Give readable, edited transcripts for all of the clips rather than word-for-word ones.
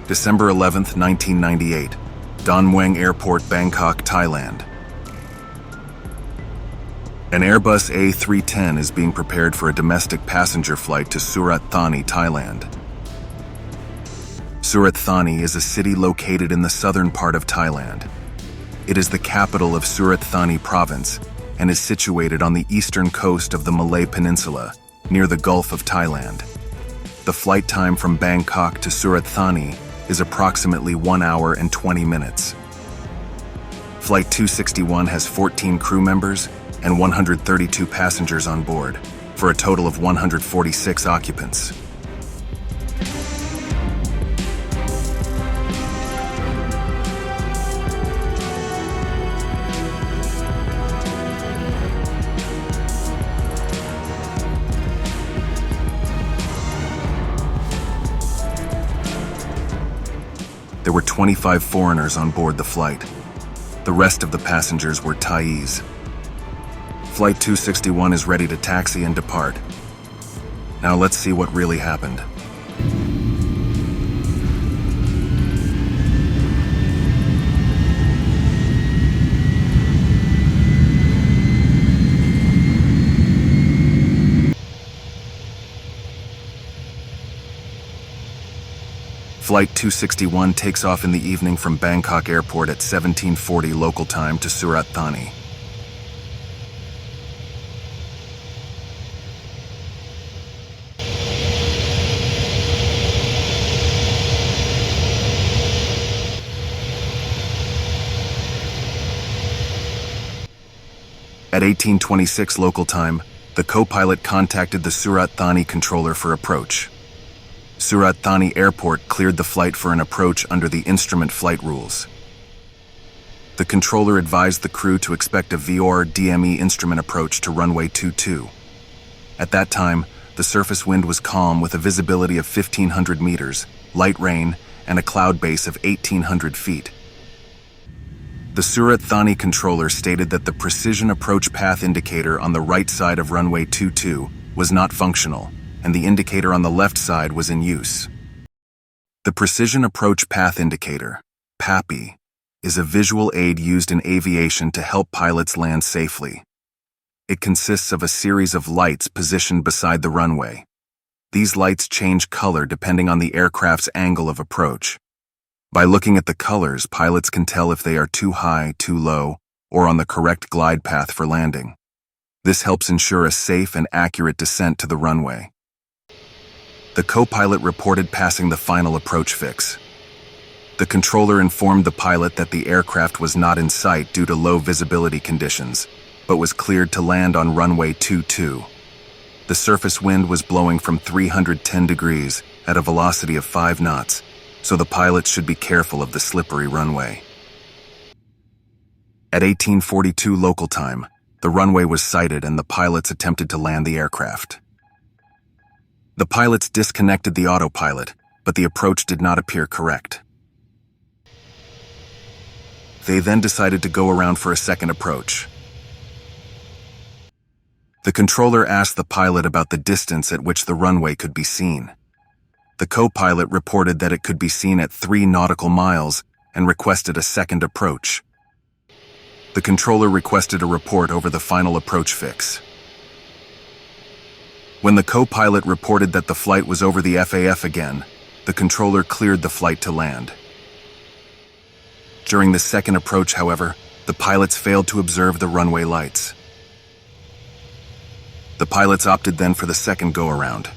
December 11th, 1998, Don Mueang Airport, Bangkok, Thailand. An Airbus A310 is being prepared for a domestic passenger flight to Surat Thani, Thailand. Surat Thani is a city located in the southern part of Thailand. It is the capital of Surat Thani province and is situated on the eastern coast of the Malay Peninsula, near the Gulf of Thailand. The flight time from Bangkok to Surat Thani is approximately 1 hour and 20 minutes. Flight 261 has 14 crew members and 132 passengers on board, for a total of 146 occupants. There were 25 foreigners on board the flight. The rest of the passengers were Thais. Flight 261 is ready to taxi and depart. Now let's see what really happened. Flight 261 takes off in the evening from Bangkok Airport at 17:40 local time to Surat Thani. At 18:26 local time, the co-pilot contacted the Surat Thani controller for approach. Surat Thani Airport cleared the flight for an approach under the instrument flight rules. The controller advised the crew to expect a VOR DME instrument approach to runway 22. At that time, the surface wind was calm with a visibility of 1,500 meters, light rain, and a cloud base of 1,800 feet. The Surat Thani controller stated that the precision approach path indicator on the right side of runway 22 was not functional, and the indicator on the left side was in use. The Precision Approach Path Indicator, PAPI, is a visual aid used in aviation to help pilots land safely. It consists of a series of lights positioned beside the runway. These lights change color depending on the aircraft's angle of approach. By looking at the colors, pilots can tell if they are too high, too low, or on the correct glide path for landing. This helps ensure a safe and accurate descent to the runway. The co-pilot reported passing the final approach fix. The controller informed the pilot that the aircraft was not in sight due to low visibility conditions, but was cleared to land on runway 22. The surface wind was blowing from 310 degrees at a velocity of 5 knots, so the pilots should be careful of the slippery runway. At 18:42 local time, the runway was sighted and the pilots attempted to land the aircraft. The pilots disconnected the autopilot, but the approach did not appear correct. They then decided to go around for a second approach. The controller asked the pilot about the distance at which the runway could be seen. The co-pilot reported that it could be seen at 3 nautical miles and requested a second approach. The controller requested a report over the final approach fix. When the co-pilot reported that the flight was over the FAF again, the controller cleared the flight to land. During the second approach, however, the pilots failed to observe the runway lights. The pilots opted then for the second go-around.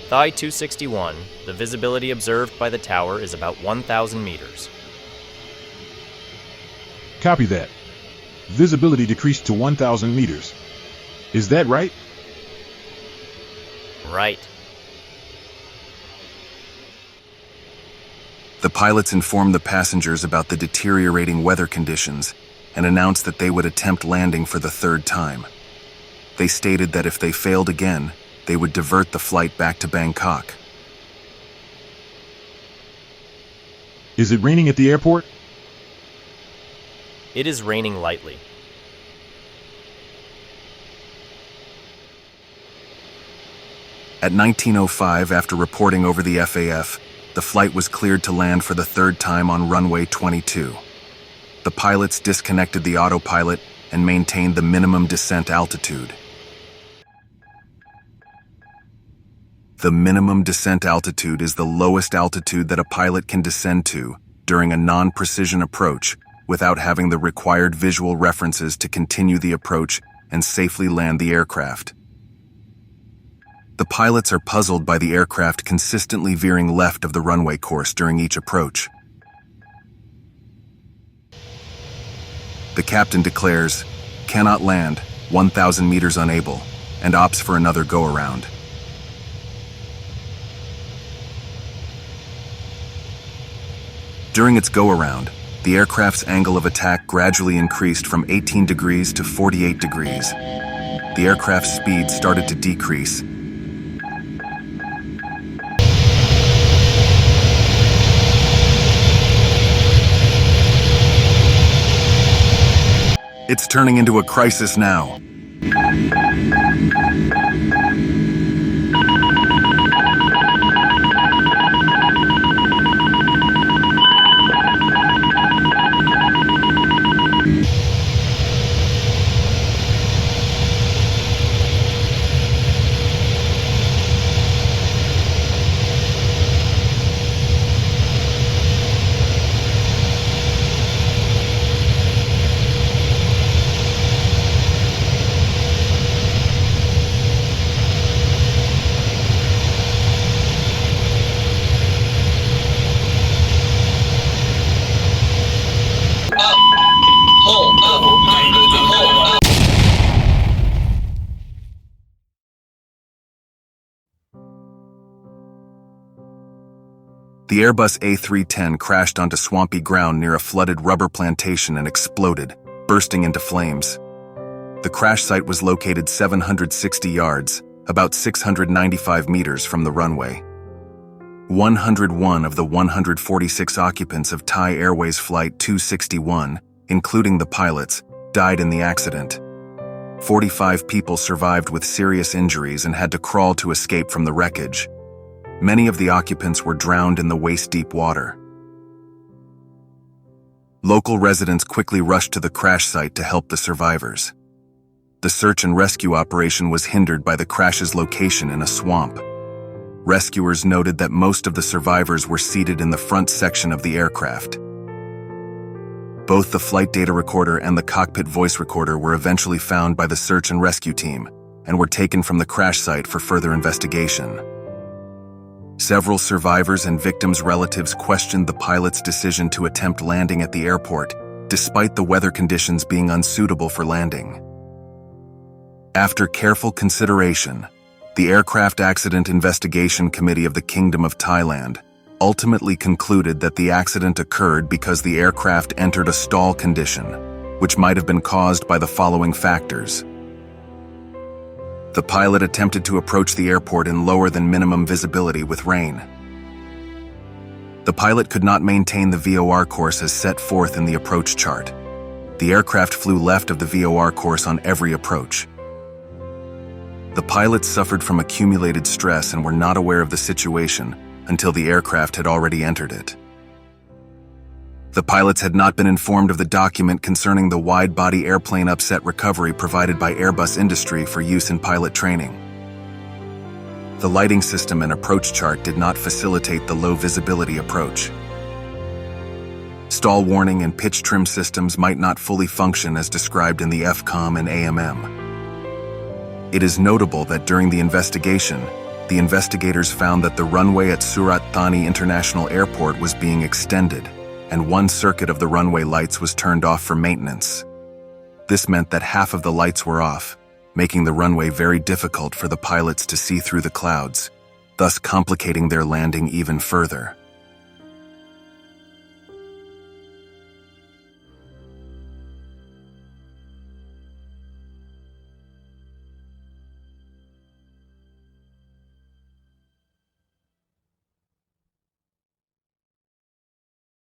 Thai 261, the visibility observed by the tower is about 1,000 meters. Copy that. Visibility decreased to 1,000 meters. Is that right? Right. The pilots informed the passengers about the deteriorating weather conditions and announced that they would attempt landing for the third time. They stated that if they failed again, they would divert the flight back to Bangkok. Is it raining at the airport? It is raining lightly. At 19:05, after reporting over the FAF, the flight was cleared to land for the third time on runway 22. The pilots disconnected the autopilot and maintained the minimum descent altitude. The minimum descent altitude is the lowest altitude that a pilot can descend to during a non-precision approach without having the required visual references to continue the approach and safely land the aircraft. The pilots are puzzled by the aircraft consistently veering left of the runway course during each approach. The captain declares, "Cannot land, 1,000 meters unable," and opts for another go-around. During its go-around, the aircraft's angle of attack gradually increased from 18 degrees to 48 degrees. The aircraft's speed started to decrease. It's turning into a crisis now. The Airbus A310 crashed onto swampy ground near a flooded rubber plantation and exploded, bursting into flames. The crash site was located 760 yards, about 695 meters from the runway. 101 of the 146 occupants of Thai Airways Flight 261, including the pilots, died in the accident. 45 people survived with serious injuries and had to crawl to escape from the wreckage. Many of the occupants were drowned in the waist-deep water. Local residents quickly rushed to the crash site to help the survivors. The search and rescue operation was hindered by the crash's location in a swamp. Rescuers noted that most of the survivors were seated in the front section of the aircraft. Both the flight data recorder and the cockpit voice recorder were eventually found by the search and rescue team and were taken from the crash site for further investigation. Several survivors and victims' relatives questioned the pilot's decision to attempt landing at the airport, despite the weather conditions being unsuitable for landing. After careful consideration, the Aircraft Accident Investigation Committee of the Kingdom of Thailand ultimately concluded that the accident occurred because the aircraft entered a stall condition, which might have been caused by the following factors. The pilot attempted to approach the airport in lower than minimum visibility with rain. The pilot could not maintain the VOR course as set forth in the approach chart. The aircraft flew left of the VOR course on every approach. The pilots suffered from accumulated stress and were not aware of the situation until the aircraft had already entered it. The pilots had not been informed of the document concerning the wide-body airplane upset recovery provided by Airbus Industry for use in pilot training. The lighting system and approach chart did not facilitate the low-visibility approach. Stall warning and pitch trim systems might not fully function as described in the FCOM and AMM. It is notable that during the investigation, the investigators found that the runway at Surat Thani International Airport was being extended, and one circuit of the runway lights was turned off for maintenance. This meant that half of the lights were off, making the runway very difficult for the pilots to see through the clouds, thus complicating their landing even further.